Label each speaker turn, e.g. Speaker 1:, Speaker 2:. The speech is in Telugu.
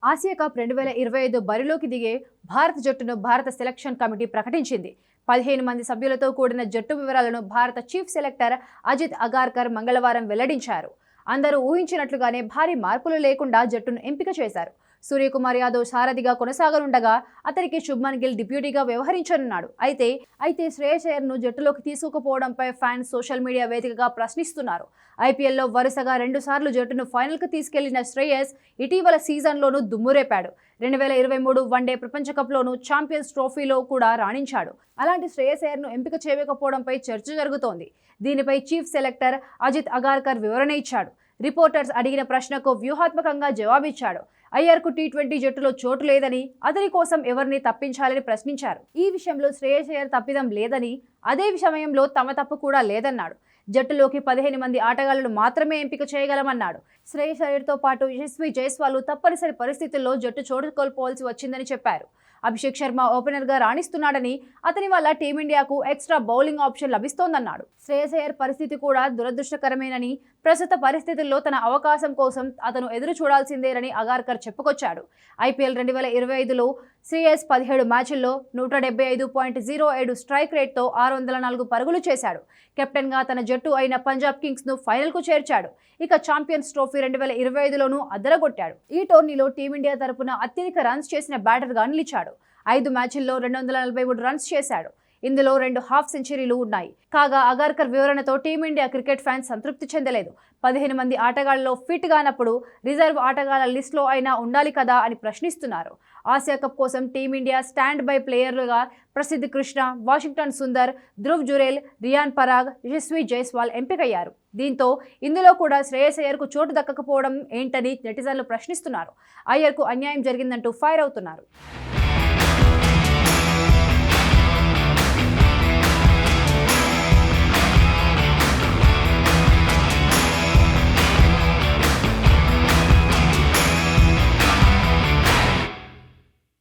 Speaker 1: ఆసియా కప్ 2025 బరిలోకి దిగే భారత జట్టును భారత సెలక్షన్ కమిటీ ప్రకటించింది. 15 మంది సభ్యులతో కూడిన జట్టు వివరాలను భారత చీఫ్ సెలెక్టర్ అజిత్ అగార్కర్ మంగళవారం వెల్లడించారు. అందరూ ఊహించినట్లుగానే భారీ మార్పులు లేకుండా జట్టును ఎంపిక చేశారు. సూర్యకుమార్ యాదవ్ సారథిగా కొనసాగనుండగా అతనికి శుభ్మన్ గిల్ డిప్యూటీగా వ్యవహరించనున్నాడు. అయితే శ్రేయస్ అయ్యర్ను జట్టులోకి తీసుకుపోవడంపై ఫ్యాన్స్ సోషల్ మీడియా వేదికగా ప్రశ్నిస్తున్నారు. ఐపీఎల్లో వరుసగా 2 సార్లు జట్టును ఫైనల్కు తీసుకెళ్లిన శ్రేయస్ ఇటీవల సీజన్లోనూ దుమ్మురేపాడు. 2023 వన్డే ప్రపంచ కప్లోనూ ఛాంపియన్స్ ట్రోఫీలో కూడా రాణించాడు. అలాంటి శ్రేయస్ అయ్యర్ను ఎంపిక చేయకపోవడంపై చర్చ జరుగుతోంది. దీనిపై చీఫ్ సెలెక్టర్ అజిత్ అగార్కర్ వివరణ ఇచ్చాడు. రిపోర్టర్స్ అడిగిన ప్రశ్నకు వ్యూహాత్మకంగా జవాబిచ్చాడు. అయ్యర్కు టీ20 జట్టులో చోటు లేదని, అతని కోసం ఎవరిని తప్పించాలని ప్రశ్నించారు. ఈ విషయంలో శ్రేయస్ అయ్యర్ తప్పిదం లేదని, అదే సమయంలో తమ తప్పు కూడా లేదన్నాడు. జట్టులోకి 15 మంది ఆటగాళ్లను మాత్రమే ఎంపిక చేయగలమన్నాడు. శ్రేయస్ అయ్యర్తో పాటు యశస్వి జైస్వాల్ తప్పనిసరి పరిస్థితుల్లో జట్టు చోటు కోల్పోవాల్సి వచ్చిందని చెప్పారు. అభిషేక్ శర్మ ఓపెనర్గా రాణిస్తున్నాడని, అతని వల్ల టీమిండియాకు ఎక్స్ట్రా బౌలింగ్ ఆప్షన్ లభిస్తోందన్నాడు. శ్రేయస్ అయ్యర్ పరిస్థితి కూడా దురదృష్టకరమేనని, ప్రస్తుత పరిస్థితుల్లో తన అవకాశం కోసం అతను ఎదురు చూడాల్సిందేనని అగార్కర్ చెప్పుకొచ్చాడు. ఐపీఎల్ 2025లో శ్రేయస్ 17 మ్యాచ్ల్లో 175.07 స్ట్రైక్ రేట్తో 604 పరుగులు చేశాడు. కెప్టెన్గా తన జట్టు అయిన పంజాబ్ కింగ్స్ను ఫైనల్కు చేర్చాడు. ఇక ఛాంపియన్స్ ట్రోఫీ 2025లోనూ అదరగొట్టాడు. ఈ టోర్నీలో టీమిండియా తరపున అత్యధిక రన్స్ చేసిన బ్యాటర్గా నిలిచాడు. 5 మ్యాచ్ల్లో 243 రన్స్ చేశాడు. ఇందులో 2 హాఫ్ సెంచరీలు ఉన్నాయి. కాగా అగార్కర్ వివరణతో టీమిండియా క్రికెట్ ఫ్యాన్స్ సంతృప్తి చెందలేదు. 15 మంది ఆటగాళ్లలో ఫిట్ గానప్పుడు రిజర్వ్ ఆటగాళ్ల లిస్టులో అయినా ఉండాలి కదా అని ప్రశ్నిస్తున్నారు. ఆసియా కప్ కోసం టీమిండియా స్టాండ్ బై ప్లేయర్లుగా ప్రసిద్ధ్ కృష్ణ, వాషింగ్టన్ సుందర్, ధ్రువ్ జురేల్, రియాన్ పరాగ్, యశస్వి జైస్వాల్ ఎంపికయ్యారు. దీంతో ఇందులో కూడా శ్రేయస్ అయ్యర్కు చోటు దక్కకపోవడం ఏంటని నెటిజన్లు ప్రశ్నిస్తున్నారు. అయ్యర్కు అన్యాయం జరిగిందంటూ ఫైర్ అవుతున్నారు.